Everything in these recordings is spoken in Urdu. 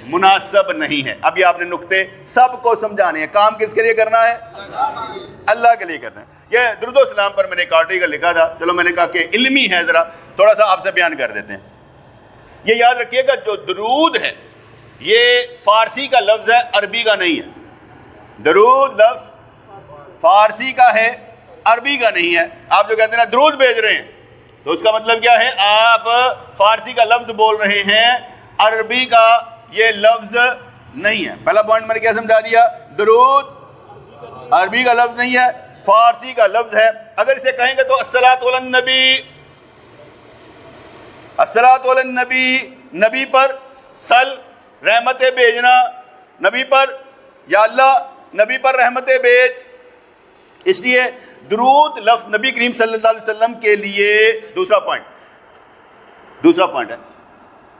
مناسب نہیں ہے. اب یہ آپ نے نقطے سب کو سمجھانے ہیں. کام کس کے لیے کرنا ہے؟ اللہ کے لیے کرنا ہے. یہ درود و سلام پر میں نے ایک آرٹیکل لکھا تھا, چلو میں نے کہا کہ علمی ہے, ذرا تھوڑا سا آپ سے بیان کر دیتے ہیں. یہ یاد رکھیے گا, جو درود ہے یہ فارسی کا لفظ ہے, عربی کا نہیں ہے. درود لفظ فارسی کا ہے, عربی کا نہیں ہے. آپ جو کہتے ہیں نا درود بھیج رہے ہیں, تو اس کا مطلب کیا ہے؟ آپ فارسی کا لفظ بول رہے ہیں, عربی کا یہ لفظ نہیں ہے. پہلا پوائنٹ میں نے کیا سمجھا دیا؟ درود عربی کا لفظ نہیں ہے, فارسی کا لفظ ہے. اگر اسے کہیں گے تو الصلاۃ علی النبی, الصلاۃ علی النبی, نبی پر صل, رحمتیں بھیجنا نبی پر, یا اللہ نبی پر رحمتیں بھیج. اس لیے درود لفظ نبی کریم صلی اللہ علیہ وسلم کے لیے, دوسرا پوائنٹ ہے,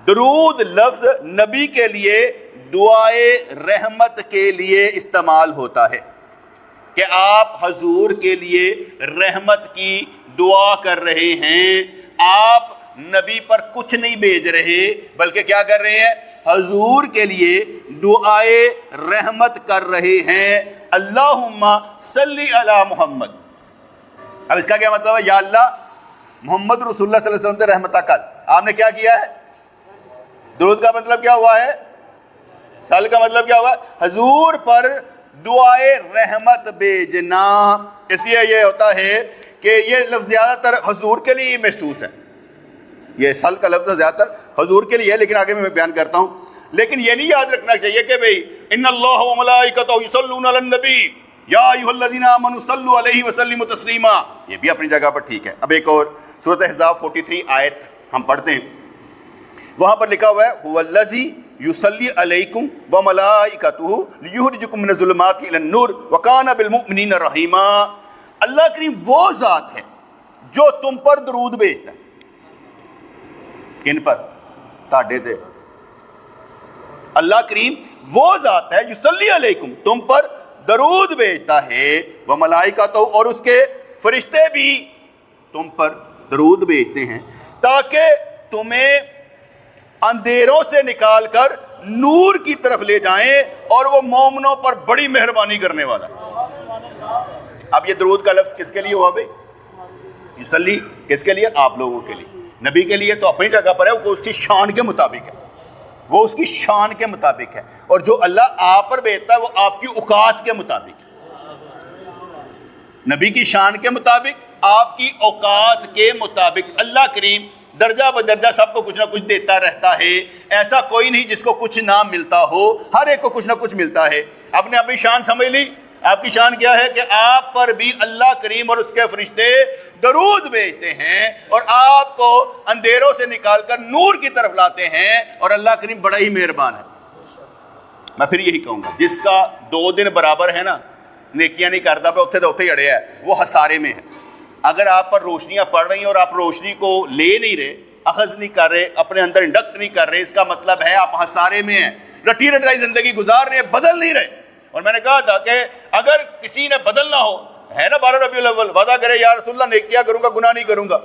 درود لفظ نبی کے لیے دعائے رحمت کے لیے استعمال ہوتا ہے, کہ آپ حضور کے لیے رحمت کی دعا کر رہے ہیں. آپ نبی پر کچھ نہیں بھیج رہے, بلکہ کیا کر رہے ہیں؟ حضور کے لیے دعائے رحمت کر رہے ہیں. اللہم صلی علی محمد. اب اس کا کیا مطلب ہے؟ یا اللہ محمد رسول اللہ صلی اللہ علیہ وسلم سے رحمتہ کر. آپ نے کیا کیا ہے؟ درود کا مطلب کیا ہوا ہے؟ صل کا مطلب کیا ہوا ہے؟ حضور پر دعائے رحمت بھیجنا. اس لیے یہ ہوتا ہے کہ یہ لفظ زیادہ تر حضور کے لیے محسوس ہے. یہ صل کا لفظ زیادہ تر حضور کے لیے ہے, لیکن آگے میں بیان کرتا ہوں. لیکن یہ نہیں یاد رکھنا چاہیے کہ بھئی ان اللہ و ملائکتہ یصلون علی النبی یا ایھا الذین آمنوا صلوا علیہ وسلموا تسلیما. یہ بھی اپنی جگہ پر ٹھیک ہے. اب ایک اور سورۃ احزاب 43 آیت ہم پڑھتے ہیں, وہاں پر لکھا ہوا ہے هو الذی یصلی علیکم وملائکتہ لیخرجکم من الظلمات الی النور وکان بالمؤمنین رحیما. اللہ کریم وہ ذات ہے جو تم پر درود بھیجتا ہے. کن پر؟ تاڑے تے. اللہ کریم وہ ذات ہے یصلی علیکم, تم پر درود بھیجتا ہے, وملائکتہ, اور اس کے فرشتے بھی تم پر درود بھیجتے ہیں, تاکہ تمہیں اندھیروں سے نکال کر نور کی طرف لے جائیں, اور وہ مومنوں پر بڑی مہربانی کرنے والا. اب یہ درود کا لفظ کس کے لیے ہوا بھائی؟ یصلی کس کے لیے؟ آپ لوگوں کے لیے. نبی کے لیے تو اپنی جگہ پر ہے, وہ اس کی شان کے مطابق ہے, وہ اس کی شان کے مطابق ہے. اور جو اللہ آپ پر بھیجتا ہے وہ آپ کی اوقات کے مطابق ہے. نبی کی شان کے مطابق, آپ کی اوقات کے مطابق. اللہ کریم درجہ بدرجہ سب کو کچھ نہ کچھ دیتا رہتا ہے. ایسا کوئی نہیں جس کو کچھ نہ ملتا ہو, ہر ایک کو کچھ نہ کچھ ملتا ہے. آپ نے اپنی شان سمجھ لی. آپ کی شان کیا ہے؟ کہ آپ پر بھی اللہ کریم اور اس کے فرشتے درود بھیجتے ہیں, اور آپ کو اندھیروں سے نکال کر نور کی طرف لاتے ہیں, اور اللہ کریم بڑا ہی مہربان ہے. میں پھر یہی کہوں گا, جس کا 2 دن برابر ہے نا, نیکیاں نہیں کرتا پہ اتھے دے اڑے ہے, وہ ہسارے میں ہے. اگر آپ پر روشنیاں پڑ رہی ہیں اور آپ روشنی کو لے نہیں رہے, اخذ نہیں کر رہے, اپنے اندر انڈکٹ نہیں کر رہے, اس کا مطلب ہے آپ ہسارے میں ہیں, رٹی رٹائی زندگی گزار رہے ہیں, بدل نہیں رہے. اور میں نے کہا تھا کہ اگر کسی نے بدلنا ہو, ہے نا 12 ربیع الاول, وعدہ کرے یا رسول اللہ نیکیاں کروں گا, گناہ نہیں کروں گا,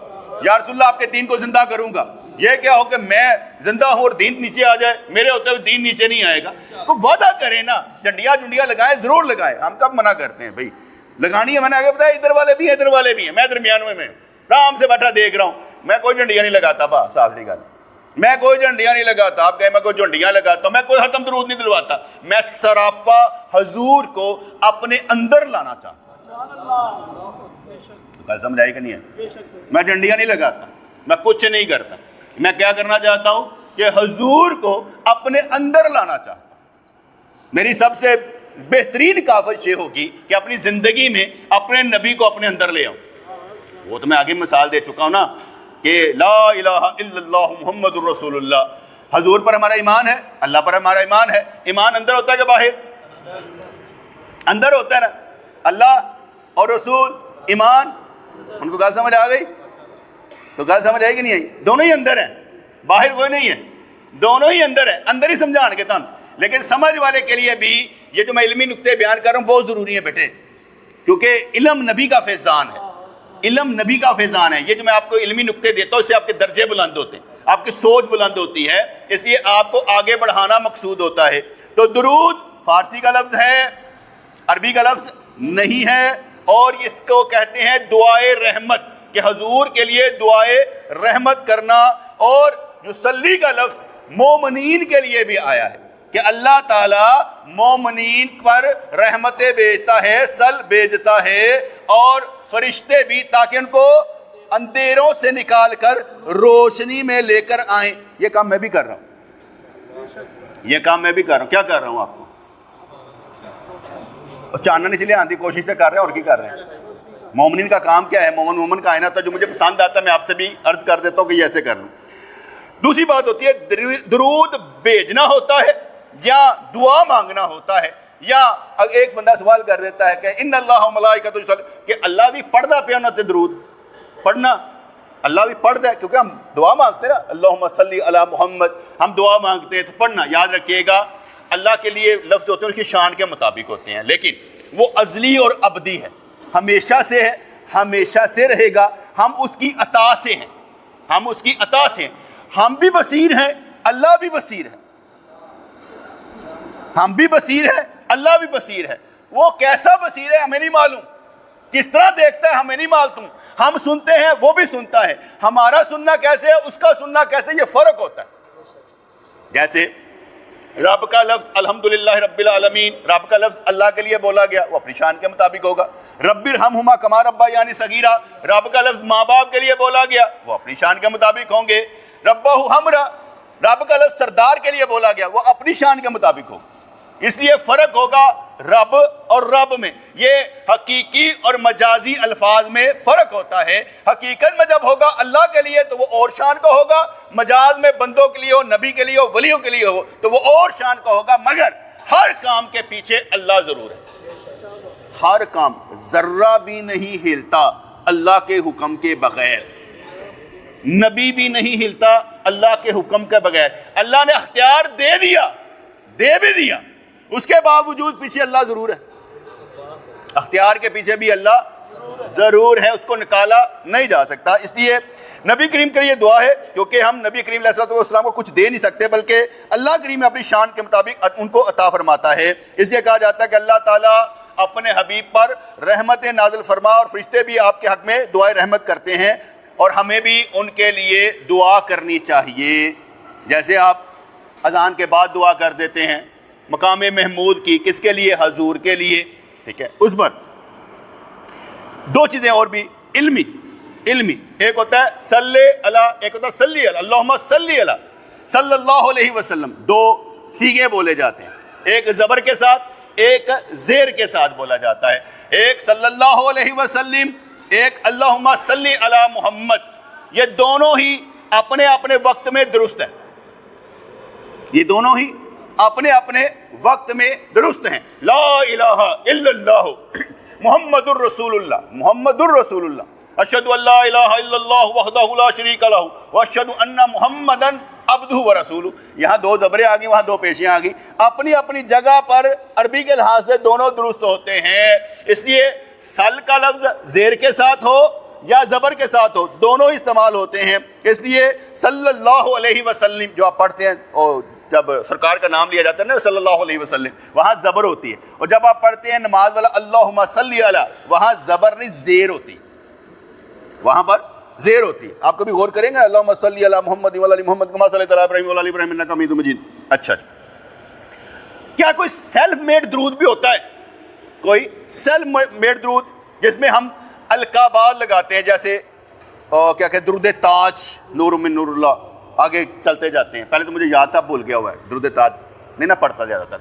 یا رسول اللہ آپ کے دین کو زندہ کروں گا. یہ کیا ہو کہ میں زندہ ہوں اور دین نیچے آ جائے, میرے ہوتے ہوئے دین نیچے نہیں آئے گا. تو وعدہ کرے نا, جھنڈیاں جنڈیاں لگائیں, ضرور لگائیں. ہم کب منع کرتے ہیں بھائی؟ لگانی ہے. میں نے آگے بتایا ادھر والے بھی ہیں ادھر والے بھی ہیں, میں درمیان میں آرام سے بیٹھا دیکھ رہا ہوں. میں کوئی جھنڈیاں نہیں لگاتا, با صاف سی گل, میں کوئی جھنڈیاں نہیں لگاتا. آپ کہیں میں کوئی جھنڈیاں لگاتا ہوں, میں کوئی ختم درود نہیں دلواتا. میں سراپا حضور کو اپنے اندر لانا چاہتا ہوں. گل سمجھ آئی کہ نہیں ہے؟ میں جھنڈیاں نہیں لگاتا, میں کچھ نہیں کرتا. میں کیا کرنا چاہتا ہوں کہ حضور کو اپنے اندر لانا چاہتا ہوں. میری سب سے بہترین کاوش یہ ہوگی کہ اپنی زندگی میں اپنے نبی کو اپنے اندر لے آؤں. وہ تو میں آگے مثال دے چکا ہوں نا کہ لا الہ الا اللہ محمد الرسول اللہ. حضور پر ہمارا ایمان ہے, اللہ پر ہمارا ایمان ہے. ایمان اندر ہوتا ہے کہ باہر؟ اندر ہوتا ہے نا. اللہ اور رسول ایمان, ان کو گل سمجھ آ گئی؟ تو گل سمجھ آئی کہ نہیں آئی؟ دونوں ہی اندر ہیں, باہر کوئی نہیں ہے, دونوں ہی اندر ہیں. اندر ہی سمجھان کے تن. لیکن سمجھ والے کے لیے بھی یہ جو میں علمی نقطے بیان کر رہا ہوں بہت ضروری ہے بیٹے, کیونکہ علم نبی کا فیضان ہے. علم نبی کا فیضان ہے. یہ جو میں آپ کو علمی نکتے دیتا ہوں اس سے آپ کے درجے بلند ہوتے ہیں, آپ کی سوچ بلند ہوتی ہے, اس لیے آپ کو آگے بڑھانا مقصود ہوتا ہے. تو درود فارسی کا لفظ ہے, عربی کا لفظ نہیں ہے, اور اس کو کہتے ہیں دعائے رحمت, کہ حضور کے لیے دعائے رحمت کرنا. اور یصلی کا لفظ مومنین کے لیے بھی آیا ہے کہ اللہ تعالیٰ مومنین پر رحمتیں بھیجتا ہے, سل بھیجتا ہے, اور فرشتے بھی, تاکہ ان کو اندھیروں سے نکال کر روشنی میں لے کر آئیں. یہ کام میں بھی کر رہا ہوں, یہ کام میں بھی کر رہا ہوں. کیا کر رہا ہوں آپ کو چاننا اس لیے آندھی کوشش سے کر رہے ہیں, اور کی کر رہے ہیں. مومنین کا کام کیا ہے؟ مومن کا کائنات ہے. جو مجھے پسند آتا ہے میں آپ سے بھی عرض کر دیتا ہوں کہ یہ ایسے کر لوں. دوسری بات ہوتی ہے درود بھیجنا ہوتا ہے یا دعا مانگنا ہوتا ہے. یا ایک بندہ سوال کر دیتا ہے کہ ان اللہ و ملائکۃ یصلی, کہ اللہ بھی پڑھدا پیا نہ تے درود پڑھنا, اللہ بھی پڑھتا ہے کیونکہ ہم دعا مانگتے ہیں نا, اللہم صلی علی محمد, ہم دعا مانگتے ہیں تو پڑھنا. یاد رکھیے گا اللہ کے لیے لفظ ہوتے ہیں اس کی شان کے مطابق ہوتے ہیں, لیکن وہ ازلی اور ابدی ہے, ہمیشہ سے ہے, ہمیشہ سے رہے گا. ہم اس کی عطا سے ہیں, ہم اس کی عطا سے ہیں. ہم بھی بصیر ہیں, اللہ بھی بصیر ہے. ہم بھی بصیر ہیں, اللہ بھی بصیر ہے. وہ کیسا بصیر ہے ہمیں نہیں معلوم, کس طرح دیکھتا ہے ہمیں نہیں معلوم. ہم سنتے ہیں وہ بھی سنتا ہے, ہمارا سننا کیسے ہے اس کا سننا کیسے, یہ فرق ہوتا ہے. جیسے رب کا لفظ الحمدللہ رب العالمین, رب کا لفظ اللہ کے لیے بولا گیا, وہ اپنی شان کے مطابق ہوگا. رب ارحمہما کما ربیانی صغیرا, رب کا لفظ ماں باپ کے لیے بولا گیا, وہ اپنی شان کے مطابق ہوں گے. ربہ ہمرا, رب کا لفظ سردار کے لیے بولا گیا, وہ اپنی شان کے مطابق ہوگا. اس لیے فرق ہوگا رب اور رب میں. یہ حقیقی اور مجازی الفاظ میں فرق ہوتا ہے. حقیقت میں جب ہوگا اللہ کے لیے تو وہ اور شان کا ہوگا, مجاز میں بندوں کے لیے ہو, نبی کے لیے ہو, ولیوں کے لیے ہو تو وہ اور شان کا ہوگا. مگر ہر کام کے پیچھے اللہ ضرور ہے. ہر کام ذرہ بھی نہیں ہلتا اللہ کے حکم کے بغیر, نبی بھی نہیں ہلتا اللہ کے حکم کے بغیر. اللہ نے اختیار دے دیا, دے بھی دیا, اس کے باوجود پیچھے اللہ ضرور ہے. اختیار کے پیچھے بھی اللہ ضرور ہے, اس کو نکالا نہیں جا سکتا. اس لیے نبی کریم کے لیے دعا ہے, کیونکہ ہم نبی کریم علیہ السلام کو کچھ دے نہیں سکتے, بلکہ اللہ کریم اپنی شان کے مطابق ان کو عطا فرماتا ہے. اس لیے کہا جاتا ہے کہ اللہ تعالیٰ اپنے حبیب پر رحمت نازل فرما, اور فرشتے بھی آپ کے حق میں دعائے رحمت کرتے ہیں, اور ہمیں بھی ان کے لیے دعا کرنی چاہیے. جیسے آپ اذان کے بعد دعا کر دیتے ہیں مقام محمود کی, کس کے لیے؟ حضور کے لیے. ٹھیک ہے, اس پر دو چیزیں اور بھی علمی, ایک ہوتا ہے صلی اللہ, ایک ہوتا ہے صلی اللہ, اللہم صلی اللہ, صلی اللہ علیہ وسلم. دو سیغے بولے جاتے ہیں, ایک زبر کے ساتھ, ایک زیر کے ساتھ بولا جاتا ہے. ایک صلی اللہ علیہ وسلم, ایک اللہم صلی علی محمد. یہ دونوں ہی اپنے اپنے وقت میں درست ہیں, یہ دونوں ہی اپنے اپنے وقت میں درست ہیں. لا الہ الا اللہ محمد الرسول اللہ, محمد الرسول اللہ, اشہد ان لا الہ الا اللہ وحدہ لا شریک لہ واشہد ان محمدا عبدہ ورسولہ. یہاں دو زبریں آ گئی, وہاں دو پیشیاں آ گئی. اپنی اپنی جگہ پر عربی کے لحاظ سے دونوں درست ہوتے ہیں. اس لیے سل کا لفظ زیر کے ساتھ ہو یا زبر کے ساتھ ہو, دونوں استعمال ہوتے ہیں. اس لیے صلی اللہ علیہ وسلم جو آپ پڑھتے ہیں, اور جب سرکار کا نام لیا جاتا ہے نا صلی اللہ علیہ وسلم, وہاں زبر ہوتی ہے. اور جب آپ پڑھتے ہیں نماز والا اللہم صلی علی, وہاں زبر نہیں زیر ہوتی, وہاں پر زیر ہوتی ہے. آپ کبھی غور کریں گے اللہم صلی علی محمد وعلی محمد کما صلیت علی ابراہیم وعلی ابراہیم انک حمید مجید. اچھا, کیا کوئی سیلف میڈ درود بھی ہوتا ہے؟ کوئی سیلف میڈ درود جس میں ہم القابات لگاتے ہیں, جیسے کیا کہ درود تاج, نور من نور اللہ, آگے چلتے جاتے ہیں. پہلے تو مجھے یاد تھا, بھول گیا ہوا ہے, درود تاج نہیں نہ پڑھتا زیادہ تر,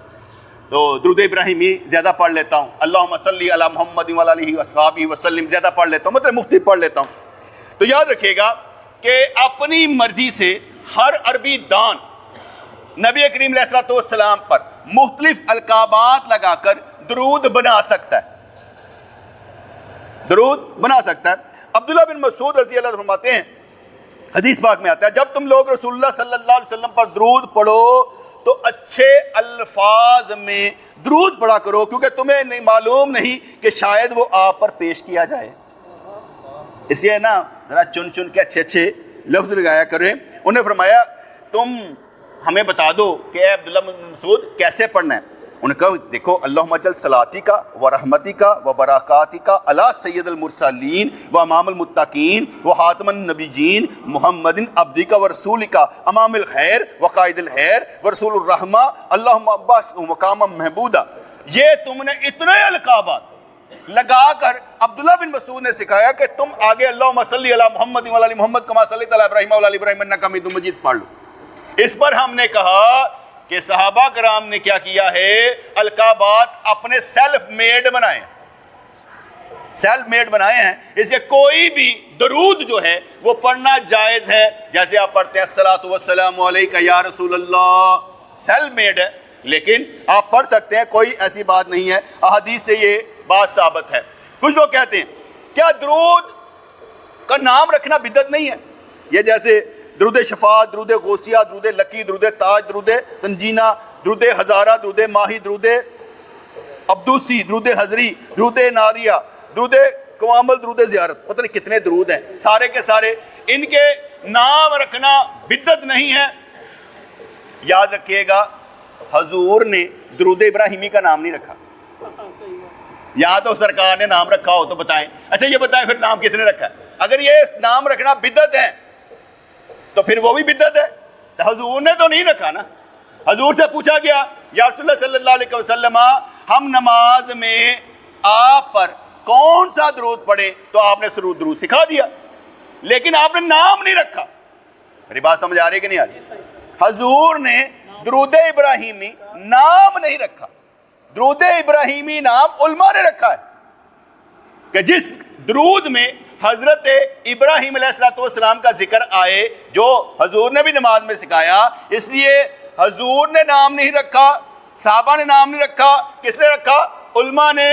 تو درود ابراہیمی زیادہ پڑھ لیتا ہوں. اللہم صلی علی محمد وعلی آلہ وصحبہ وسلم زیادہ پڑھ لیتا ہوں, مطلب مختلف پڑھ لیتا ہوں. تو یاد رکھیے گا کہ اپنی مرضی سے ہر عربی دان نبی کریم علیہ السلام پر مختلف القابات لگا کر درود بنا سکتا ہے, درود بنا سکتا ہے. عبداللہ بن مسعود رضی اللہ عنہ فرماتے ہیں, حدیث پاک میں آتا ہے, جب تم لوگ رسول اللہ صلی اللہ علیہ وسلم پر درود پڑھو تو اچھے الفاظ میں درود پڑھا کرو, کیونکہ تمہیں نہیں معلوم نہیں کہ شاید وہ آپ پر پیش کیا جائے. اس لیے نا ذرا چن چن کے اچھے اچھے لفظ لگایا کریں. انہیں فرمایا تم ہمیں بتا دو کہ اے عبداللہ بن مسعود کیسے پڑھنا ہے. انہوں نے کہا دیکھو اللہم اجعل صلاتی کا و رحمتی کا و برکاتی کا علی سید المرسلین و امام المتقین و خاتم النبیین محمد عبدک و رسولک امام الخیر و قائد الخیر و رسول الرحمہ اللہم عباس مقام محمودہ. یہ تم نے اتنے القابات لگا کر عبداللہ بن مسعود نے سکھایا کہ تم آگے اللہم صلی علی محمد و علی محمد کما صلیت علی ابراہیم و علی ابراہیم انک حمید مجید پڑھ لو. اس پر ہم نے کہا کہ صحابہ کرام نے کیا کیا ہے, القابات اپنے سیلف میڈ بنائے ہیں, سیلف میڈ بنائے ہیں. اس لیے کوئی بھی درود جو ہے وہ پڑھنا جائز ہے. جیسے آپ پڑھتے ہیں الصلاۃ والسلام علیکہ یا رسول اللہ, سیلف میڈ ہے, لیکن آپ پڑھ سکتے ہیں, کوئی ایسی بات نہیں ہے. احادیث سے یہ بات ثابت ہے. کچھ لوگ کہتے ہیں کیا درود کا نام رکھنا بدعت نہیں ہے؟ یہ جیسے درود شفاعت, درود غوثیہ, درود لکی, درود تاج, درود تنجینہ, درود ہزارہ, درود ماہی, درود عبدوسی, درود حضری, درود ناریہ, درود کوامل, درود زیارت, پتہ نہیں کتنے درود ہیں. سارے کے سارے ان کے نام رکھنا بدعت نہیں ہے. یاد رکھیے گا حضور نے درود ابراہیمی کا نام نہیں رکھا. یا تو سرکار نے نام رکھا ہو تو بتائیں. اچھا یہ بتائیں پھر نام کس نے رکھا ہے؟ اگر یہ نام رکھنا بدعت ہے تو پھر وہ بھی بدعت ہے. حضور نے تو نہیں رکھا نا. حضور سے پوچھا گیا یا رسول اللہ صلی اللہ علیہ وسلم ہم نماز میں آپ پر کون سا درود پڑھیں, تو آپ نے درود سکھا دیا, لیکن آپ نے نام نہیں رکھا. میری بات سمجھ آ رہی کہ نہیں آ رہی؟ حضور نے درود ابراہیمی نام نہیں رکھا. درود ابراہیمی نام علماء نے رکھا ہے کہ جس درود میں حضرت ابراہیم علیہ السلام کا ذکر آئے, جو حضور نے بھی نماز میں سکھایا. اس لیے حضور نے نام نہیں رکھا, صحابہ نے نام نہیں رکھا. کس نے رکھا؟ علماء نے.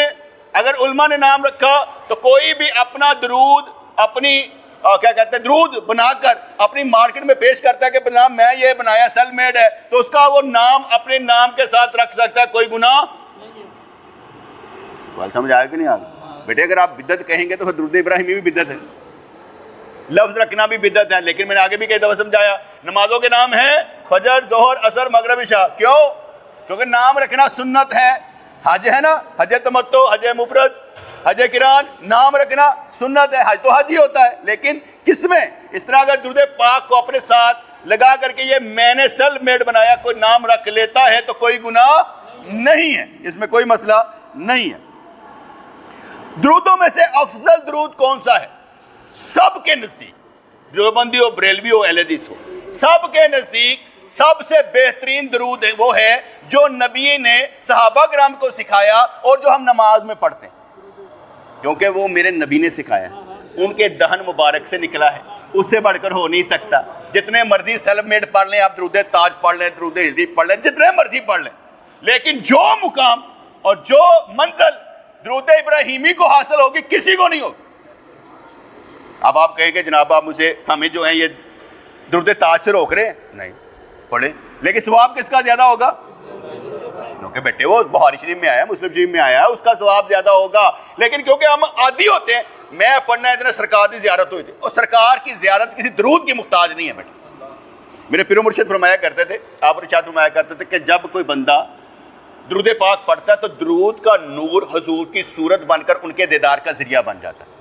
اگر علماء نے نام رکھا تو کوئی بھی اپنا درود, اپنی کیا کہتے ہیں, درود بنا کر اپنی مارکیٹ میں پیش کرتا ہے کہ نام میں یہ بنایا, سیل میڈ ہے, تو اس کا وہ نام اپنے نام کے ساتھ رکھ سکتا ہے, کوئی گناہ نہیں. سمجھ آیا کہ نہیں آگے بیٹے؟ اگر آپ بدعت کہیں گے تو درود ابراہیمی بھی بدعت ہے, لفظ رکھنا بھی بدعت ہے. لیکن میں نے آگے بھی کئی دفعہ سمجھایا نمازوں کے نام ہیں فجر, ظہر, عصر, مغرب, عشاء. کیوں؟ کیونکہ نام رکھنا سنت ہے. حج ہے نا, حج تمتع, حج مفرد, حج قران, نام رکھنا سنت ہے. حج تو حج ہی ہوتا ہے, لیکن کس میں؟ اس طرح اگر درود پاک کو اپنے ساتھ لگا کر کے یہ میں نے سیلف میڈ بنایا کوئی نام رکھ لیتا ہے تو کوئی گناہ نہیں ہے, اس میں کوئی مسئلہ نہیں ہے. درودوں میں سے افضل درود کون سا ہے؟ سب کے نزدیک, دیوبندی ہو, بریلوی ہو, اہل حدیث ہو, سب کے نزدیک سب سے بہترین درود ہے وہ ہے جو نبی نے صحابہ کرام کو سکھایا اور جو ہم نماز میں پڑھتے ہیں, کیونکہ وہ میرے نبی نے سکھایا, ان کے دہن مبارک سے نکلا ہے. اس سے بڑھ کر ہو نہیں سکتا. جتنے مرضی سیلف میڈ پڑھ لیں آپ, درود تاج پڑھ لیں, درود حضری پڑھ لیں, جتنے مرضی پڑھ لیں, لیکن جو مقام اور جو منزل درود ابراہیمی کو حاصل ہوگی کسی کو نہیں ہوگی. اب آپ کہیں کہ جناب آپ مجھے, ہمیں جو ہیں یہ درود تاج سے روک رہے ہیں, نہیں پڑھیں, لیکن ثواب کس کا زیادہ ہوگا؟ کیونکہ بیٹے وہ بخاری شریف میں آیا, مسلم شریف میں آیا, اس کا ثواب زیادہ ہوگا. لیکن کیونکہ ہم عادی ہوتے ہیں, میں پڑھنا ہے اتنا سرکار کی زیارت ہوئی تھی, اور سرکار کی زیارت کسی درود کی محتاج نہیں ہے بیٹے. میرے پیر و مرشد فرمایا کرتے تھے, آپ ارشاد فرمایا کرتے تھے کہ جب کوئی بندہ درود پاک پڑھتا ہے تو درود کا نور حضور کی صورت بن کر ان کے دیدار کا ذریعہ بن جاتا ہے.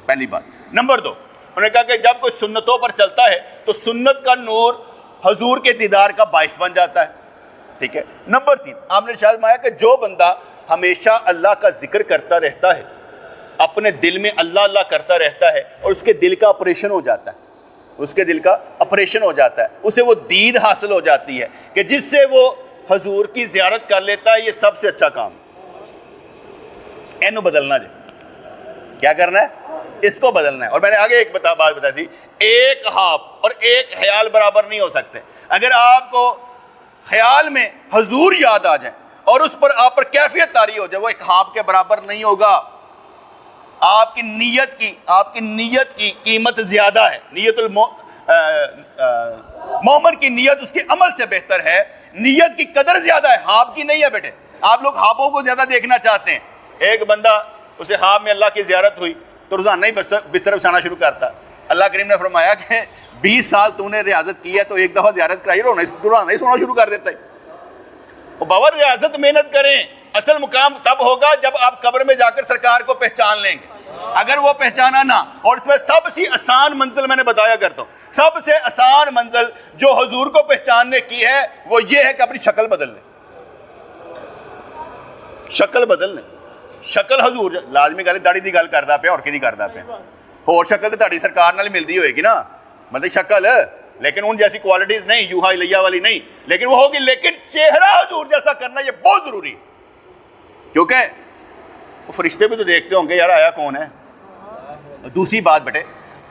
پہلی بات. نمبر 2, انہوں نے کہا کہ جب کوئی سنتوں پر چلتا ہے تو سنت کا نور حضور کے دیدار کا باعث بن جاتا ہے. ٹھیک ہے. نمبر 3, آپ نے ارشاد فرمایا کہ جو بندہ ہمیشہ اللہ کا ذکر کرتا رہتا ہے, اپنے دل میں اللہ اللہ کرتا رہتا ہے, اور اس کے دل کا آپریشن ہو جاتا ہے, اس کے دل کا آپریشن ہو جاتا ہے, اسے وہ دید حاصل ہو جاتی ہے کہ جس سے وہ حضور کی زیارت کر لیتا ہے. یہ سب سے اچھا کام ہے. اینو بدلنا جائے, کیا کرنا ہے؟ اس کو بدلنا ہے. اور میں نے آگے ایک بات بتا دی, ایک خواب اور ایک خیال برابر نہیں ہو سکتے. اگر آپ کو خیال میں حضور یاد آ جائے اور اس پر آپ پر کیفیت طاری ہو جائے, وہ ایک خواب کے برابر نہیں ہوگا. آپ کی نیت کی قیمت زیادہ ہے. نیت مومن کی نیت اس کے عمل سے بہتر ہے. نیت کی قدر زیادہ ہے, خواب کی نہیں ہے بیٹے. آپ لوگ خوابوں کو زیادہ دیکھنا چاہتے ہیں. ایک بندہ, اسے خواب میں اللہ کی زیارت ہوئی, تو روزانہ ہی بستر بچھانا شروع کرتا. اللہ کریم نے فرمایا کہ 20 سال تو نے ریاضت کی ہے تو ایک دفعہ زیارت کرائی روزانہ ہی سونا شروع کر دیتا ہے. بابا ریاضت محنت کریں, اصل مقام تب ہوگا جب آپ قبر میں جا کر سرکار کو پہچان لیں گے. اگر وہ پہچانا نہ, اور اس میں سب سے آسان منزل میں نے بتایا کرتا ہوں, سب سے آسان منزل جو حضور کو پہچاننے کی ہے وہ یہ ہے کہ اپنی شکل بدل لیں. شکل بدل لیں. شکل حضور لازمی گل داڑھی دی گل کردا پیا, اور کی نہیں کردا پیا. اور شکل تو تہاڈی سرکار نال ملدی ہوئے گی نا, مطلب شکل, لیکن ان جیسی کوالٹیز نہیں, یوہا الیہ والی نہیں, لیکن وہ ہوگی. لیکن چہرہ حضور جیسا کرنا یہ بہت ضروری ہے, کیونکہ وہ فرشتے بھی تو دیکھتے ہوں گے یار آیا کون ہے. دوسری بات بیٹے,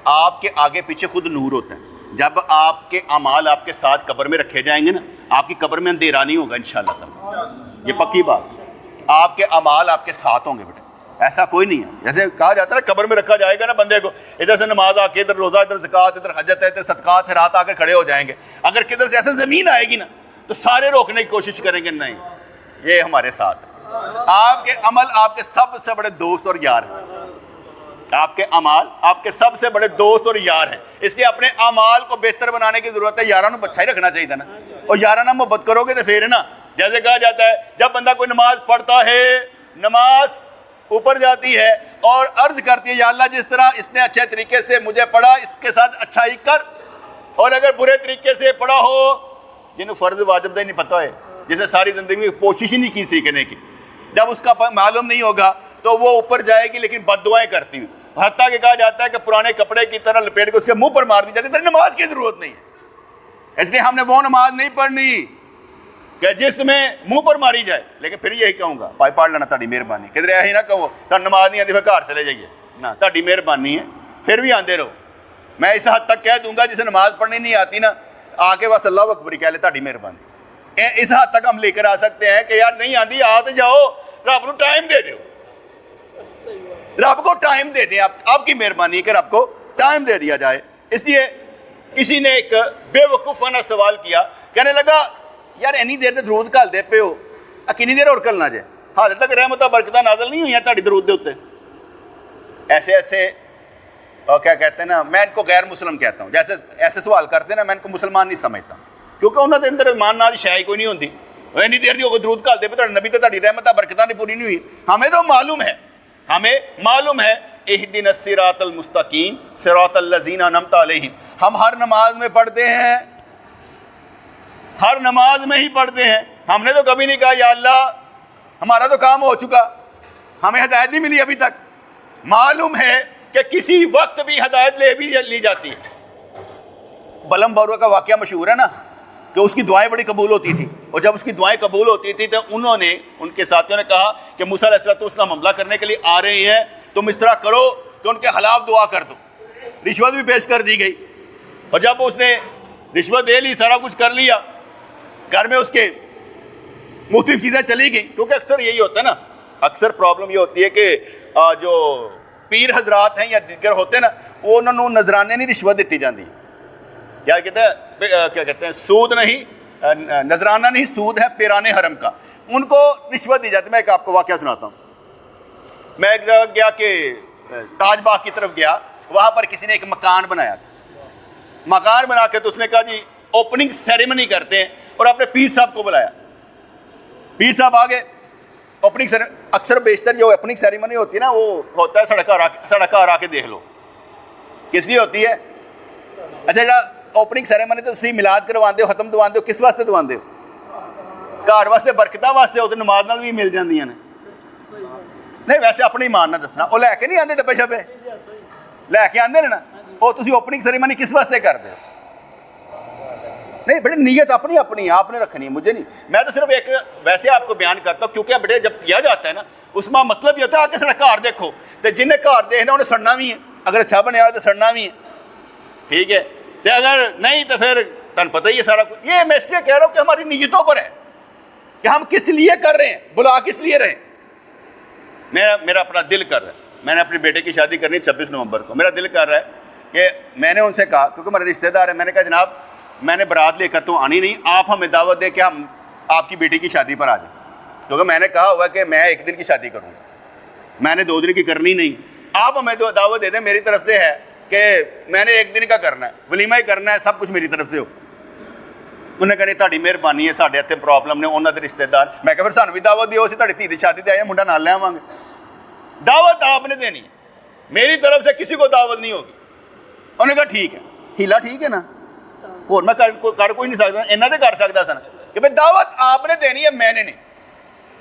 آپ کے آگے پیچھے خود نور ہوتا ہے. جب آپ کے اعمال آپ کے ساتھ قبر میں رکھے جائیں گے نا, آپ کی قبر میں اندھیرا نہیں ہوگا انشاءاللہ تعالی. یہ پکی بات, آپ کے اعمال آپ کے ساتھ ہوں گے بیٹے, ایسا کوئی نہیں ہے. جیسے کہا جاتا ہے نا قبر میں رکھا جائے گا نا بندے کو, ادھر سے نماز آ کے, ادھر روزہ, ادھر زکوٰۃ, ادھر حجت ہے, ادھر صدقات ہے, رات آ کر کھڑے ہو جائیں گے. اگر کدھر سے ایسے زمین آئے گی نا تو سارے روکنے کی کوشش کریں گے, نہیں یہ ہمارے ساتھ ہے. آپ کے عمل آپ کے سب سے بڑے دوست اور یار ہیں. آپ کے اعمال آپ کے سب سے بڑے دوست اور یار ہیں. اس لیے اپنے اعمال کو بہتر بنانے کی ضرورت ہے. یارانوں کو اچھا ہی رکھنا چاہیے نا, اور یارانہ محبت کرو گے تو پھر ہے نا, جیسے کہا جاتا ہے جب بندہ کوئی نماز پڑھتا ہے, نماز اوپر جاتی ہے اور عرض کرتی ہے یا اللہ جس طرح اس نے اچھے طریقے سے مجھے پڑھا اس کے ساتھ اچھائی کر, اور اگر برے طریقے سے پڑھا ہو, جنہوں فرض واجب نہیں پتہ ہے, جسے ساری زندگی میں کوشش ہی نہیں کی سیکھنے کی, جب اس کا معلوم نہیں ہوگا تو وہ اوپر جائے گی لیکن بد دعائیں کرتی ہوئی. حتیٰ کہ کہا جاتا ہے کہ پرانے کپڑے کی طرح لپیٹ کے اس کے منہ پر مار دی جاتی ہے. نماز کی ضرورت نہیں ہے, اس لیے ہم نے وہ نماز نہیں پڑھنی کہ جس میں منہ پر ماری جائے. لیکن پھر یہی کہوں گا پائی پڑھ لینا تاری مہربانی, کدھر ایسے نہ کہو سر نماز نہیں آتی پھر گھر چلے جائیے نہ, تاری مہربانی ہے پھر بھی آندے رہو. میں اس حد تک کہہ دوں گا جسے نماز پڑھنی نہیں آتی نا, آ کے بس اللہ اکبر کہہ لے تاری مہربانی. اس حد تک ہم لے کر آ سکتے ہیں کہ یار نہیں آتی آ تو جاؤ, رب کو ٹائم دے دو, رب کو ٹائم دے دیں. آپ کی مہربانی ہے کہ رب کو ٹائم دے دیا جائے. اس لیے کسی نے ایک بے وقوفانہ سوال کیا, کہنے لگا یار اینی دیر درود گھل دے پے ہو, کنی دیر اور گھلنا جائے, حال تک رحمتہ برکتہ نازل نہیں ہوئی ہیں تہاڈی درود دے اوتے. ایسے ایسے کیا کہتے ہیں نا, میں ان کو غیر مسلم کہتا ہوں. جیسے ایسے سوال کرتے ہیں نا, میں ان کو مسلمان نہیں سمجھتا, کیونکہ انہوں نے اندر ایمان ناز شے کوئی نہیں ہوندی. اینی دیر دی درود گھل دے پے, نبی تے تہاڈی رحمتہ برکتہ نہیں پوری نہیں ہوئی. ہمیں تو معلوم ہے, ہمیں معلوم ہے اہدنا الصراط المستقیم صراط الذین انعمت علیہم. ہم ہر نماز میں پڑھتے ہیں, ہر نماز میں ہی پڑھتے ہیں. ہم نے تو کبھی نہیں کہا یا اللہ ہمارا تو کام ہو چکا, ہمیں ہدایت نہیں ملی ابھی تک. معلوم ہے کہ کسی وقت بھی ہدایت لی جاتی ہے. بلم بورا کا واقعہ مشہور ہے نا, کہ اس کی دعائیں بڑی قبول ہوتی تھی, اور جب اس کی دعائیں قبول ہوتی تھی تو انہوں نے, ان کے ساتھیوں نے کہا کہ موسیٰ علیہ السلام حملہ کرنے کے لیے آ رہے ہیں, تم اس طرح کرو کہ ان کے خلاف دعا کر دو. رشوت بھی پیش کر دی گئی, اور جب اس نے رشوت دے لی, سارا کچھ کر لیا, گھر میں اس کے مختلف چیزیں چلی گئیں. کیونکہ اکثر یہی ہوتا ہے نا, اکثر پرابلم یہ ہوتی ہے کہ جو پیر حضرات ہیں یا دیگر ہوتے ہیں نا, وہ انہوں نے نذرانے نہیں رشوت دیتی جاتی. کیا کہتے ہیں سود نہیں, نذرانہ نہیں, سود ہے پیرانے حرم کا, ان کو رشوت دی جاتی. میں ایک آپ کو واقعہ سناتا ہوں. میں ایک جگہ گیا کہ تاج باغ کی طرف گیا, وہاں پر کسی نے ایک مکان بنایا تھا. مکان بنا کے تو اس نے کہا جی اوپننگ سیریمنی کرتے ہیں, اور اپنے پیر صاحب کو بلایا. پیر صاحب آگے اوپننگ سیریمنی, اکثر بیشتر جو اوپننگ سیریمنی ہوتی ہے نا وہ ہوتا ہے سڑک آ کے دیکھ لو. کس لیے ہوتی ہے؟ اچھا اوپننگ سیریمنی تو تسی میلاد کرواندے ہو, ختم دواندے ہو, کس واسطے دواندے ہو؟ گھر واسطے برکتاں واسطے ہوتے, نماز نال بھی مل جاندیاں نے. نہیں ویسے اپنی ایمان نہ دسنا, وہ لے کے نہیں آندے ڈبے شبے, لے کے آندے نا, وہ تسی اوپننگ سیریمنی کس واسطے کرتے ہو؟ نہیں بیٹے نیت اپنی اپنی آپ نے رکھنی ہے, مجھے نہیں. میں تو صرف ایک ویسے آپ کو بیان کرتا ہوں, کیونکہ بیٹے جب کیا جاتا ہے نا اس میں مطلب یہ ہوتا ہے آ کے سڑک گھر دیکھو, تو جنہیں گھر دیکھنا انہیں سڑنا بھی ہے, اگر اچھا بنیا ہوا تو سڑنا بھی ہے, ٹھیک ہے. تو اگر نہیں تو پھر تمہیں پتہ ہی ہے سارا کچھ. یہ میں اس لیے کہہ رہا ہوں کہ ہماری نیتوں پر ہے کہ ہم کس لیے کر رہے ہیں, بلا کس لیے رہے ہیں. میرا اپنا دل کر رہا ہے, میں نے اپنے بیٹے کی شادی کرنی 26 نومبر کو. میرا دل کر رہا ہے کہ میں نے ان سے کہا, کیونکہ میرے رشتہ دار ہیں, میں نے کہا جناب میں نے برات لے کر تو آنی نہیں, آپ ہمیں دعوت دیں کہ ہم آپ کی بیٹی کی شادی پر آ جائیں. کیونکہ میں نے کہا ہوا کہ میں 1 دن کی شادی کروں, میں نے 2 دن کی کرنی نہیں. آپ ہمیں تو دعوت دے دیں میری طرف سے ہے کہ میں نے ایک دن کا کرنا ہے, ولیمہ ہی کرنا ہے, سب کچھ میری طرف سے ہو. انہوں نے کہا نہیں تہاڈی مہربانی ہے, ساڈے اتنے پرابلم نے, انہوں کے رشتے دار. میں کہا پھر سانوں بھی دعوت دیو, اسی تہاڈی دھی دی شادی تے آئے منڈا نال لے آواں گے. دعوت آپ نے دینی ہے, میری طرف سے کسی کو دعوت نہیں ہوگی. انہوں نے کہا ٹھیک ہے. ہیلا ٹھیک ہے نا, اور میں کر کوئی نہیں سکتا, انہاں تے کر سکتا سن کہ بھائی دعوت آپ نے دینی ہے, میں نے نہیں.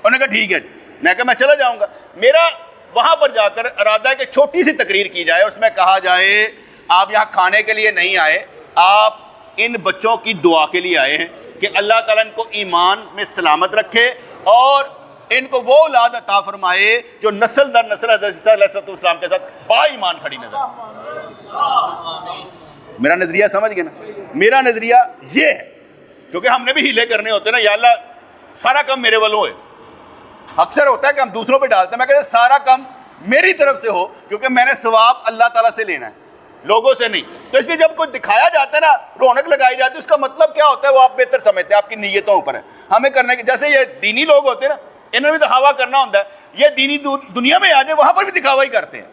انہوں نے کہا ٹھیک ہے. میں کہا میں چلا جاؤں گا. میرا وہاں پر جا کر ارادہ ہے کہ چھوٹی سی تقریر کی جائے, اس میں کہا جائے آپ یہاں کھانے کے لیے نہیں آئے, آپ ان بچوں کی دعا کے لیے آئے ہیں کہ اللہ تعالیٰ ان کو ایمان میں سلامت رکھے اور ان کو وہ اولاد عطا فرمائے جو نسل در نسل حضرت عیسیٰ علیہ السلام کے ساتھ با ایمان کھڑی نظر. میرا نظریہ سمجھ گئے نا, میرا نظریہ یہ ہے, کیونکہ ہم نے بھی ہیلے کرنے ہوتے ہیں نا, یا اللہ سارا کام میرے والوں ہوئے. اکثر ہوتا ہے کہ ہم دوسروں پہ ڈالتے ہیں, میں کہتے ہیں سارا کام میری طرف سے ہو, کیونکہ میں نے ثواب اللہ تعالیٰ سے لینا ہے, لوگوں سے نہیں. تو اس لیے جب کوئی دکھایا جاتا ہے نا, رونق لگائی جاتی ہے, اس کا مطلب کیا ہوتا ہے وہ آپ بہتر سمجھتے ہیں, آپ کی نیتوں اوپر ہے. ہمیں کرنے کی, جیسے یہ دینی لوگ ہوتے ہیں نا, انہوں نے بھی دکھاوا کرنا ہوتا ہے, یہ دینی دنیا میں آ جائے وہاں پر بھی دکھاوا ہی کرتے ہیں.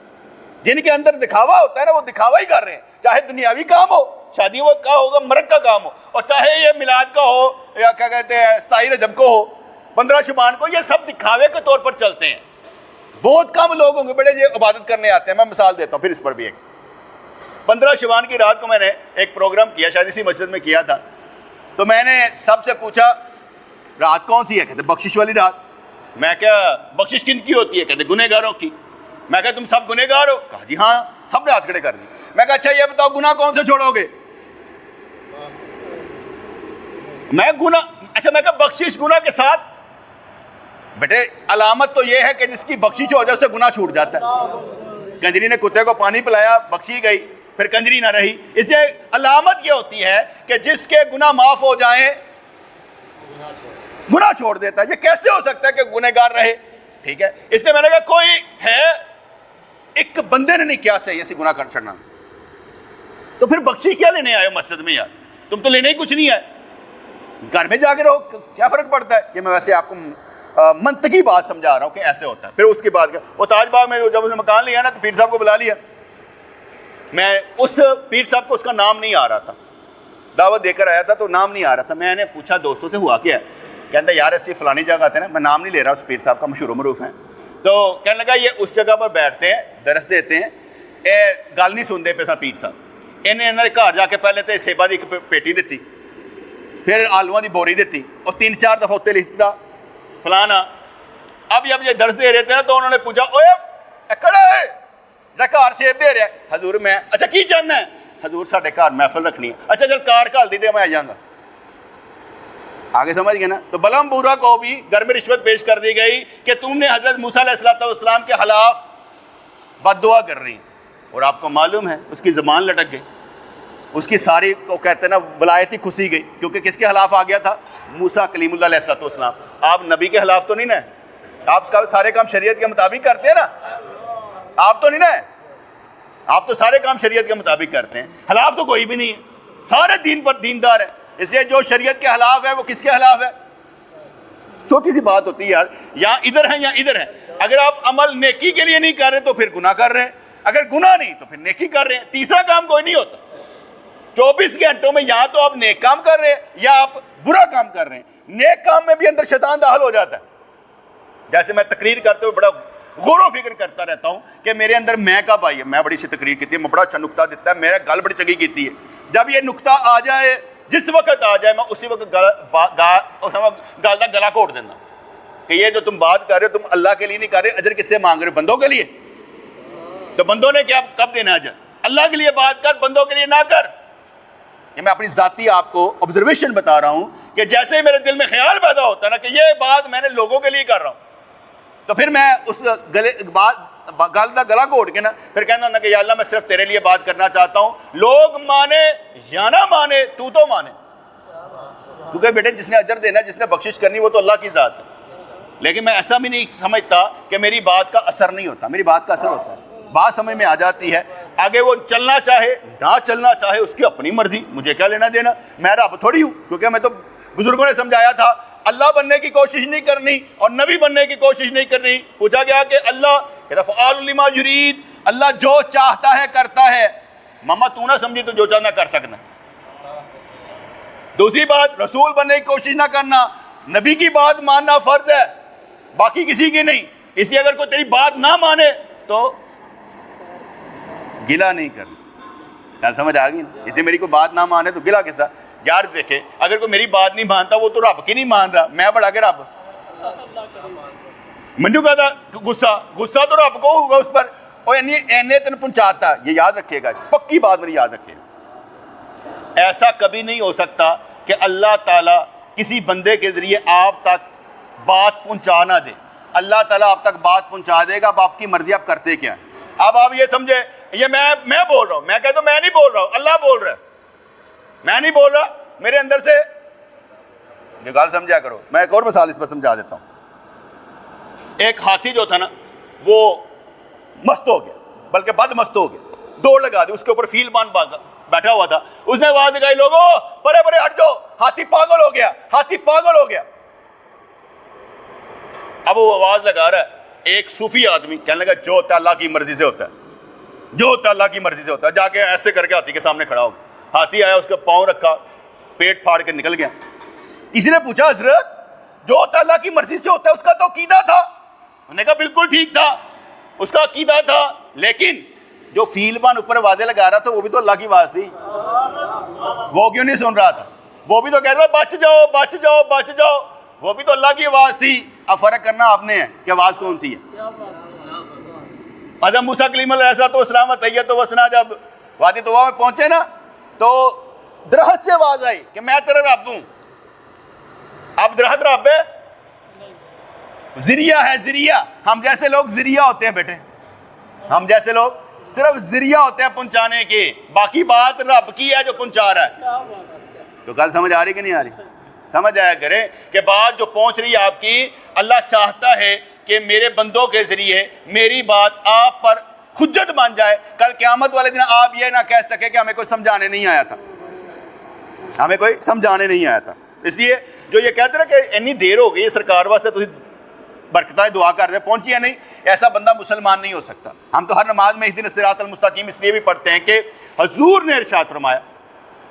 جن کے اندر دکھاوا ہوتا ہے نا وہ دکھاوا ہی کر رہے ہیں, چاہے دنیاوی کام ہو, شادی کا ہوگا, مرگ کا کام ہو, اور چاہے یہ میلاد کا ہو یا کیا کہتے ہیں 27 رجب کو ہو, 15 شعبان کو, یہ سب دکھاوے کے طور پر چلتے ہیں. بہت کم لوگ ہوں گے بڑے یہ عبادت کرنے آتے ہیں. میں مثال دیتا ہوں پھر اس پر بھی. ایک 15 شعبان کی رات کو میں نے ایک پروگرام کیا, شاید اسی مسجد میں کیا تھا. تو میں نے سب سے پوچھا رات کون سی ہے, کہتے بخشش والی رات. میں کیا بخشش کن کی ہوتی ہے, کہتے گنہگاروں کی. میں کہا تم سب گنہگار ہو, کہا جی ہاں, سب نے ہاتھ کھڑے کر دی. میں کہا اچھا یہ بتاؤ گناہ کون سے چھوڑو گے. میں کہا بخشش گناہ کے ساتھ. بیٹے علامت تو یہ ہے کہ جس کی بخشش ہو جائے اسے گناہ چھوٹ جاتا ہے. کنجری نے کتے کو پانی پلایا, بخشی گئی, پھر کنجری نہ رہی. اس لیے علامت یہ ہوتی ہے کہ جس کے گناہ معاف ہو جائیں گناہ چھوڑ دیتا ہے. یہ کیسے ہو سکتا ہے کہ گنہگار رہے. ٹھیک ہے, اس لیے میں نے کہا کوئی ہے, ایک بندے نے نہیں کیا صحیح ایسی گناہ کر چھڑنا, تو پھر بخشی کیا لینے آئے ہو مسجد میں. یار تم تو لینے ہی کچھ نہیں ہے, گھر میں جا کے رہو, کیا فرق پڑتا ہے. یہ میں ویسے آپ کو منطقی بات سمجھا رہا ہوں کہ ایسے ہوتا ہے. پھر اس کے بعد وہ تاج باغ میں جب اس نے مکان لیا نا تو پیر صاحب کو بلا لیا. میں اس پیر صاحب کو اس کا نام نہیں آ رہا تھا, دعوت دے کر آیا تھا تو نام نہیں آ رہا تھا. میں نے پوچھا دوستوں سے ہوا کیا ہے, کہتا یار ایسی فلانی جگہ آتے ہیں نا, میں نام نہیں لے رہا, اس پیر صاحب کا مشہور و معروف ہیں. تو کہنے لگا یہ اس جگہ پر بیٹھتے ہیں, درس دیتے ہیں, گل نہیں سنتے پہ تھا پیر صاحب. انہیں گھر جا کے پہلے تو سیبا کی ایک پیٹی دیتی, پھر آلووں کی بوری دیتی, اور 3-4 دفعہ اتنے لکھتا فلانا. اب جب یہ درس دے رہے تھے نا تو انہوں نے پوچھا اوے کھڑا ہے گھر سیب دے رہا ہے. حضور میں, اچھا کی چاہنا ہے. حضور ساڈے گھر محفل رکھنی ہے. اچھا چل کار گھل دی دے, میں آ جاؤں گا. آگے سمجھ گئے نا. تو بلم بورا کو بھی گھر میں رشوت پیش کر دی گئی کہ تم نے حضرت موسیٰ علیہ السلام کے خلاف بد دعا کر رہی, اور آپ کو معلوم ہے اس کی زبان لٹک گئی, اس کی ساری کو کہتے ہیں نا ولایت ہی کھسی گئی, کیونکہ کس کے خلاف آ گیا تھا, موسیٰ کلیم اللہ علیہ السلام. آپ نبی کے خلاف تو نہیں نا, آپ سارے کام شریعت کے مطابق کرتے ہیں نا, آپ تو نہیں نا, آپ تو سارے کام شریعت کے مطابق کرتے ہیں. خلاف تو کوئی بھی نہیں ہے, سارے دین پر دیندار ہے. اس لیے جو شریعت کے خلاف ہے وہ کس کے خلاف ہے. چھوٹی سی بات ہوتی ہے یار, یا ادھر ہیں یا ادھر ہیں. اگر آپ عمل نیکی کے لیے نہیں کر رہے تو پھر گناہ کر رہے ہیں, اگر گناہ نہیں تو پھر نیکی کر رہے ہیں. تیسرا کام کوئی نہیں ہوتا. 24 گھنٹوں میں یا تو آپ نیک کام کر رہے ہیں یا آپ برا کام کر رہے ہیں. نیک کام میں بھی اندر شیطان داخل ہو جاتا ہے. جیسے میں تقریر کرتے ہوئے بڑا غور و فکر کرتا رہتا ہوں کہ میرے اندر میں کب آئی ہے. میں بڑی سی تقریر کی ہے, میں بڑا اچھا نقطہ دیتا ہے, میرا گل بڑی چنگی کی ہے. جب یہ نقطہ آ جائے, جس وقت آ جائے, میں اسی وقت گل کا گلا گھوٹ دینا کہ یہ جو تم بات کر رہے ہو تم اللہ کے لیے نہیں کر رہے, اجر کس سے مانگ رہے ہو, بندوں کے لیے. تو بندوں نے کیا کب دینا اجر, اللہ کے لیے بات کر, بندوں کے لیے نہ کر. یہ میں اپنی ذاتی آپ کو آبزرویشن بتا رہا ہوں کہ جیسے ہی میرے دل میں خیال پیدا ہوتا ہے نا کہ یہ بات میں نے لوگوں کے لیے کر رہا ہوں, تو پھر میں اس گل کا گلا گھوٹ کے نا پھر کہنا ہونا کہ یا اللہ میں صرف تیرے لیے بات کرنا چاہتا ہوں, لوگ مانے یا نہ مانے تو مانے. کیونکہ بیٹے جس نے اجر دینا, جس نے بخشش کرنی, وہ تو اللہ کی ذات ہے. لیکن میں ایسا بھی نہیں سمجھتا کہ میری بات کا اثر نہیں ہوتا, میری بات کا اثر ہوتا ہے. بات سمجھ میں آ جاتی ہے. آگے وہ چلنا چاہے نہ چلنا چاہے اس کی اپنی مرضی, مجھے کیا لینا دینا. میں رب تھوڑی ہوں, کیونکہ میں تو بزرگوں نے سمجھایا تھا اللہ بننے کی کوشش نہیں کرنی اور نبی بننے کی کوشش نہیں کرنی. پوچھا گیا کہ اللہ فعال لما یرید, اللہ جو چاہتا ہے کرتا ہے. ماما تو نہ سمجھی تو جو چاہنا کر سکنا. دوسری بات، رسول بننے کی کوشش نہ کرنا. نبی کی بات ماننا فرض ہے، باقی کسی کی نہیں. اس لیے اگر کوئی تیری بات نہ مانے تو گلا نہیں کرنا. کیا سمجھ آ گئی؟ اس لیے میری کوئی بات نہ مانے تو گلا کیسا؟ یار دیکھے اگر کوئی میری بات نہیں مانتا وہ تو رب کی نہیں مان رہا، میں بڑا کے رب. منجو کہتا غصہ تو رب کو ہوگا اس پر، اور اینے تن پہنچاتا. یہ یاد رکھیے گا، پکی بات میری یاد رکھیے گا. ایسا کبھی نہیں ہو سکتا کہ اللہ تعالیٰ کسی بندے کے ذریعے آپ تک بات پہنچا نہ دے. اللہ تعالیٰ آپ تک بات پہنچا دے گا. اب آپ کی مرضی آپ کرتے کیا ہیں. اب آپ یہ سمجھے یہ میں بول رہا ہوں، میں کہتا ہوں میں نہیں بول رہا ہوں، اللہ بول رہا ہے، میں نہیں بول رہا. میرے اندر سے یہ گال سمجھا کرو. میں ایک اور مثال اس پر سمجھا دیتا ہوں. ایک ہاتھی جو تھا نا وہ مست ہو گیا، بلکہ بد مست ہو گیا. دوڑ لگا دی، اس کے اوپر فیل مان بیٹھا ہوا تھا. اس نے آواز لگائی، لوگوں پرے پرے ہٹ جاؤ، ہاتھی پاگل ہو گیا، ہاتھی پاگل ہو گیا. اب وہ آواز لگا رہا ہے. ایک صوفی آدمی کہنے لگا جو ہوتا ہے اللہ کی مرضی سے ہوتا ہے، جو ہوتا ہے اللہ کی مرضی سے ہوتا ہے. جا کے ایسے کر کے ہاتھی کے سامنے کھڑا ہو گیا. ہاتھی آیا، اس کا پاؤں رکھا، پیٹ پھاڑ کے نکل گیا. کسی نے پوچھا حضرت جو ہوتا ہے اللہ کی مرضی سے ہوتا ہے اس کا تو عقیدہ تھا. انہوں نے کہا بالکل ٹھیک تھا، اس کا عقیدہ تھا، لیکن جو فیل بان اوپر وعدے لگا رہا تھا وہ بھی تو اللہ کی آواز تھی. وہ کیوں نہیں سن رہا تھا؟ وہ بھی تو کہہ رہا بچ جاؤ بچ جاؤ بچ جاؤ، وہ بھی تو اللہ کی آواز تھی. اب فرق کرنا آپ نے ہے کہ آواز کون سی ہے. حضرت موسیٰ کلیم علیہ الصلوۃ والسلام تحیۃ و ثنا جب وادی طویٰ میں پہنچے نا تو درخت سے آواز آئی کہ میں تیرا رب ہوں. اب درخت رب ہے؟ ذریعہ ہے، ذریعہ. ہم جیسے لوگ ذریعہ ہوتے ہیں بیٹے، ہم جیسے لوگ صرف ذریعہ ہوتے ہیں پہنچانے کے، باقی بات رب کی ہے جو پہنچا رہا ہے. تو کل سمجھ آ رہی کہ نہیں آ رہی؟ سمجھ آیا کرے کہ بات جو پہنچ رہی ہے آپ کی، اللہ چاہتا ہے کہ میرے بندوں کے ذریعے میری بات آپ پر حجت بن جائے. کل قیامت والے دن آپ یہ نہ کہہ سکے کہ ہمیں کوئی سمجھانے نہیں آیا تھا، ہمیں کوئی سمجھانے نہیں آیا تھا. اس لیے جو یہ کہتے ہیں کہ اتنی دیر ہو گئی سرکار واسطے تسی برکتیں دعا کر دے، پہنچی ہے نہیں، ایسا بندہ مسلمان نہیں ہو سکتا. ہم تو ہر نماز میں اہدنا الصراط المستقیم اس لیے بھی پڑھتے ہیں کہ حضور نے ارشاد فرمایا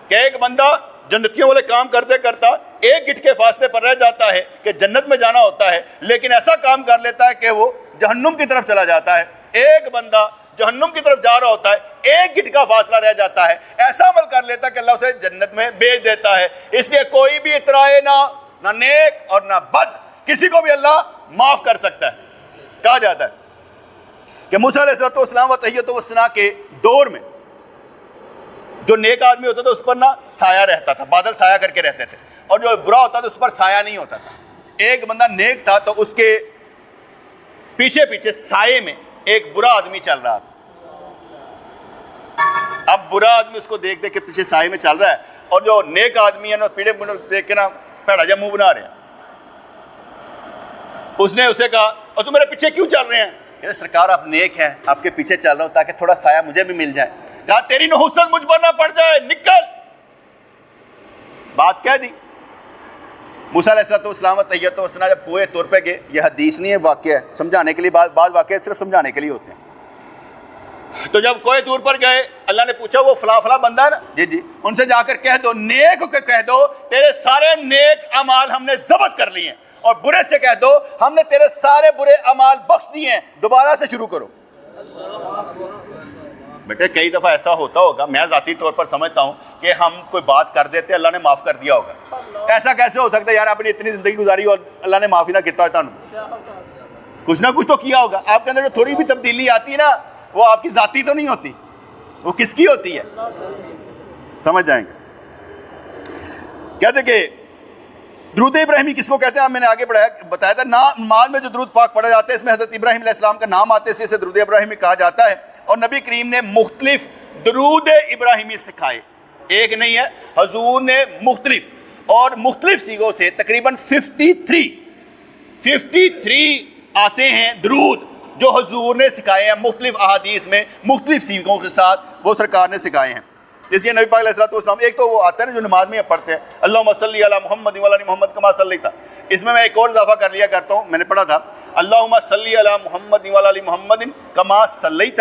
کہ ایک بندہ جنتیوں والے کام کرتے کرتا ایک گٹ کے فاصلے پر رہ جاتا ہے کہ جنت میں جانا ہوتا ہے، لیکن ایسا کام کر لیتا ہے کہ وہ جہنم کی طرف چلا جاتا ہے. ایک بندہ جہنم کی طرف جا رہا ہوتا ہے، ایک گٹ کا فاصلہ رہ جاتا ہے، ایسا عمل کر لیتا ہے کہ اللہ اسے جنت میں بھیج دیتا ہے. اس لیے کوئی بھی اترائے نہ نیک اور نہ بد، کسی کو بھی اللہ معاف کر سکتا ہے. کہا جاتا ہے کہ موسیٰ علیہ السلام و تحیۃ و ثنا کے دور میں جو نیک آدمی ہوتا تھا اس پر نہ سایہ رہتا تھا، بادل سایہ کر کے رہتے تھے، اور جو برا ہوتا تھا اس پر سایہ نہیں ہوتا تھا. ایک بندہ نیک تھا تو اس کے پیچھے پیچھے سائے میں ایک برا آدمی چل رہا تھا. اب برا آدمی اس کو دیکھ دیکھ کے پیچھے سائے میں چل رہا ہے، اور جو نیک آدمی ہے نا پیڑے دیکھ کے نا پیڑا جا منہ بنا رہے ہیں. اس نے اسے کہا اور تم میرے پیچھے کیوں چل رہے ہیں؟ کہ سرکار آپ نیک ہیں، آپ کے پیچھے چل رہا ہوں تاکہ تھوڑا سایہ مجھے بھی مل جائے. کہا تیری نحوست مجھ پر نہ پڑ جائے، نکل. بات کہہ دی. موسیٰ علیہ السلام و تحیۃ و ثنا جب پوئے طور پہ گئے، یہ حدیث نہیں ہے، واقعہ ہے، سمجھانے کے لیے بعض واقعہ صرف سمجھانے کے لیے ہوتے ہیں. تو جب کوئے طور پر گئے، اللہ نے پوچھا وہ فلاں فلاں بندہ ہے نا، جی جی، ان سے جا کر کہہ دو، نیک کو کہہ دو تیرے سارے نیک اعمال ہم نے ضبط کر لیے ہیں، اور برے سے کہہ دو ہم نے تیرے سارے برے اعمال بخش دیے ہیں، دوبارہ سے شروع کرو. بیٹے کئی دفعہ ایسا ہوتا ہوگا، میں ذاتی طور پر سمجھتا ہوں کہ ہم کوئی بات کر دیتے اللہ نے معاف کر دیا ہوگا. ایسا کیسے ہو سکتا ہے یار، آپ نے اتنی زندگی گزاری اور اللہ نے معافی نہ کیتا ہوتا، کچھ نہ کچھ تو کیا ہوگا. آپ کے اندر جو تھوڑی بھی تبدیلی آتی ہے نا وہ آپ کی ذاتی تو نہیں ہوتی، وہ کس کی ہوتی ہے؟ سمجھ جائیں گے. کہتے کہ درود ابراہیمی کس کو کہتے ہیں؟ میں نے آگے بتایا تھا، نماز میں جو درود پاک پڑھا جاتا ہے اس میں حضرت ابراہیم علیہ السلام کا نام آتے سے اسے درود ابراہیمی کہا جاتا ہے. اور نبی کریم نے مختلف درود ابراہیمی سکھائے، ایک نہیں ہے، حضور نے مختلف سیغوں سے تقریباً 53 آتے ہیں درود جو حضور نے سکھائے ہیں، مختلف احادیث میں مختلف سیغوں کے ساتھ وہ سرکار نے سکھائے ہیں. اس لیے نبی پاک علیہ السلام ایک تو وہ آتا ہے نا جو نماز میں پڑھتے ہیں اللہم صلی علی محمد و علی محمد کما صلیت. اس میں ایک اور اضافہ کر لیا کرتا ہوں، میں نے پڑھا تھا اللہم صلی علی محمد و علی محمد کما صلیت.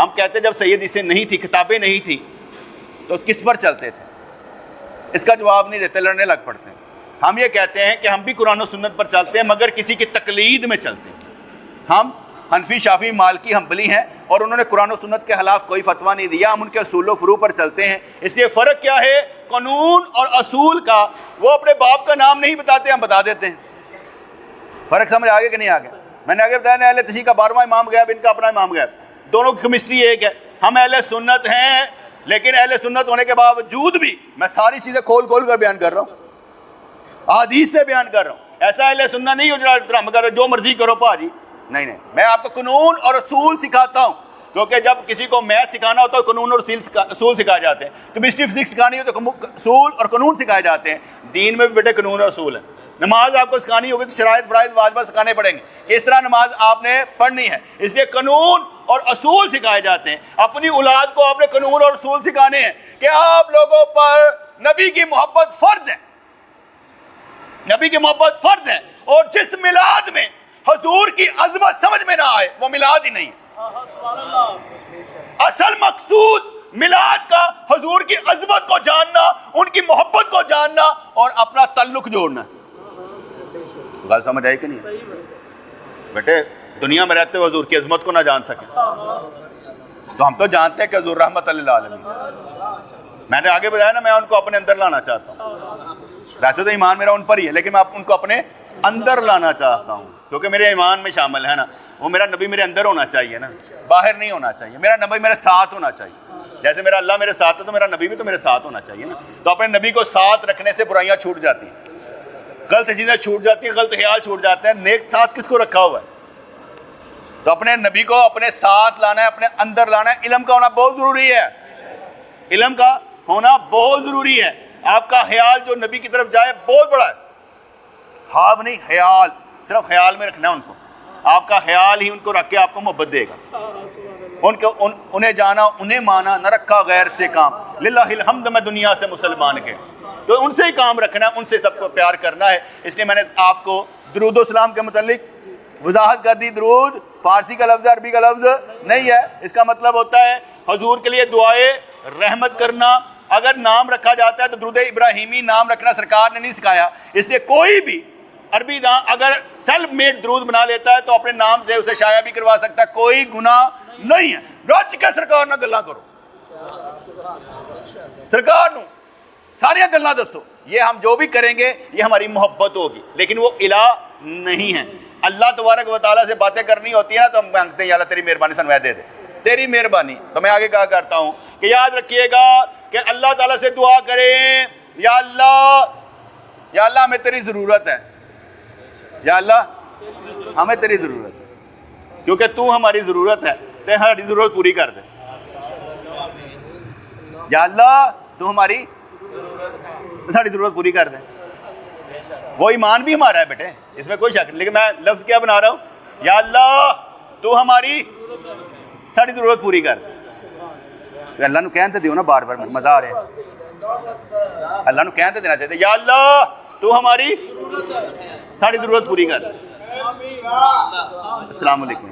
ہم کہتے جب صحیح حدیثیں نہیں تھی، کتابیں نہیں تھی، تو کس پر چلتے تھے؟ اس کا جواب نہیں دیتے، لڑنے لگ پڑتے ہیں۔ ہم یہ کہتے ہیں کہ ہم بھی قرآن و سنت پر چلتے ہیں مگر کسی کی تقلید میں چلتے ہیں۔ ہم حنفی، شافعی، مالکی، حنبلی ہیں اور انہوں نے قرآن و سنت کے خلاف کوئی فتویٰ نہیں دیا، ہم ان کے اصول و فروع پر چلتے ہیں۔ اس لیے فرق کیا ہے قانون اور اصول کا؟ وہ اپنے باپ کا نام نہیں بتاتے، ہم بتا دیتے ہیں۔ فرق سمجھ آگے کہ نہیں آگے؟ میں نے آگے بتایا نا، اہل تشیع کا 12واں امام غیب، ان کا اپنا امام غیب، دونوں کی کیمسٹری ایک ہے۔ ہم اہل سنت ہیں، لیکن اہل سنت ہونے کے باوجود بھی میں ساری چیزیں کھول کھول کر بیان کر رہا ہوں، حدیث سے بیان کر رہا ہوں۔ ایسا اہل سنت نہیں ہو جو ڈرامہ کر جو مرضی کرو پاجی، نہیں، میں آپ کو قانون اور اصول سکھاتا ہوں، کیونکہ جب کسی کو میتھ سکھانا ہوتا ہے قانون اور اصول سکھائے جاتے ہیں، کیمسٹری فزکس سکھانی ہو تو اصول اور قانون سکھائے جاتے ہیں۔ دین میں بھی بیٹے قانون اور اصول ہیں۔ نماز آپ کو سکھانی ہوگی تو شرائط، فرائض، واجبات سکھانے پڑیں گے کہ اس طرح نماز آپ نے پڑھنی ہے، اس لیے قانون اور اصول سکھائے جاتے ہیں۔ اپنی اولاد کو آپ نے قانون اور اصول سکھانے ہیں کہ آپ لوگوں پر نبی کی محبت فرض ہے، نبی کی محبت فرض ہے، اور جس میلاد میں حضور کی عظمت سمجھ میں نہ آئے وہ میلاد ہی نہیں۔ اصل مقصود میلاد کا حضور کی عظمت کو جاننا، ان کی محبت کو جاننا اور اپنا تعلق جوڑنا۔ بات سمجھ آئی کہ نہیں؟ بیٹے دنیا میں رہتے ہوئے حضور کی عظمت کو نہ جان سکے تو ہم تو جانتے ہیں کہ حضور رحمت للعالمین۔ میں نے آگے بتایا نا، میں ان کو اپنے اندر لانا چاہتا ہوں۔ ویسے تو ایمان میرا ان پر ہی ہے، لیکن میں ان کو اپنے اندر لانا چاہتا ہوں، کیونکہ میرے ایمان میں شامل ہے نا۔ وہ میرا نبی میرے اندر ہونا چاہیے نا، باہر نہیں ہونا چاہیے۔ میرا نبی میرے ساتھ ہونا چاہیے، جیسے میرا اللہ میرے ساتھ ہے تو میرا نبی بھی تو میرے ساتھ ہونا چاہیے نا۔ تو اپنے نبی کو ساتھ رکھنے سے برائیاں چھوٹ جاتی ہیں، غلط چیزیں چھوٹ جاتی ہیں، غلط خیال چھوٹ جاتے ہیں۔ نیک ساتھ کس کو رکھا ہوا ہے؟ تو اپنے نبی کو اپنے ساتھ لانا ہے، اپنے اندر لانا ہے۔ علم کا ہونا بہت ضروری ہے، علم کا ہونا بہت ضروری ہے۔ آپ کا خیال جو نبی کی طرف جائے بہت بڑا ہے، خواب نہیں، خیال، صرف خیال میں رکھنا ہے ان کو۔ آپ کا خیال ہی ان کو رکھ کے آپ کو محبت دے گا۔ انہیں جانا، انہیں مانا، نہ رکھا غیر سے کام، للہ الحمد میں دنیا سے مسلمان کے، تو ان سے ہی کام رکھنا ہے، ان سے سب کو پیار کرنا ہے۔ اس لیے میں نے آپ کو درود و سلام کے متعلق وضاحت کر دی۔ درود فارسی کا لفظ، عربی کا لفظ نہیں ہے، اس کا مطلب ہوتا ہے حضور کے لیے دعائے رحمت کرنا۔ اگر نام رکھا جاتا ہے تو درود ابراہیمی نام رکھنا سرکار نے نہیں سکھایا، اس لیے کوئی بھی عربی داں اگر سیلف میڈ درود بنا لیتا ہے تو اپنے نام سے اسے شائع بھی کروا سکتا ہے، کوئی گناہ نہیں ہے۔ رچ کے سرکار نہ گلاں کرو، سرکار نو ساری گلاں دسو، یہ ہم جو بھی کریں گے یہ ہماری محبت ہوگی، لیکن وہ الہ نہیں ہے۔ اللہ تبارک و تعالیٰ سے باتیں کرنی ہوتی ہیں نا تو ہم مانگتے ہیں یا اللہ تیری مہربانی سنوے دے دے، تیری مہربانی۔ تو میں آگے کہا کرتا ہوں کہ یاد رکھیے گا کہ اللہ تعالیٰ سے دعا کریں، یا اللہ ہمیں تیری ضرورت ہے، یا اللہ ہمیں تیری ضرورت ہے، کیونکہ تو ہماری ضرورت ہے، تو ہماری ضرورت پوری کر دے۔ یا اللہ تو ہماری ساری ضرورت پوری کر دے۔ وہ ایمان بھی ہمارا ہے بیٹے، اس میں کوئی شک نہیں، لیکن میں لفظ کیا بنا رہا ہوں؟ یا اللہ تو ہماری ساری ضرورت پوری کر دے۔ اللہ نو کہن تے دیو نا، بار بار مزہ آ رہا ہے، اللہ نو کہن تے دینا چاہتے، یا اللہ تو ہماری ساری ضرورت پوری کر دے۔ السلام علیکم۔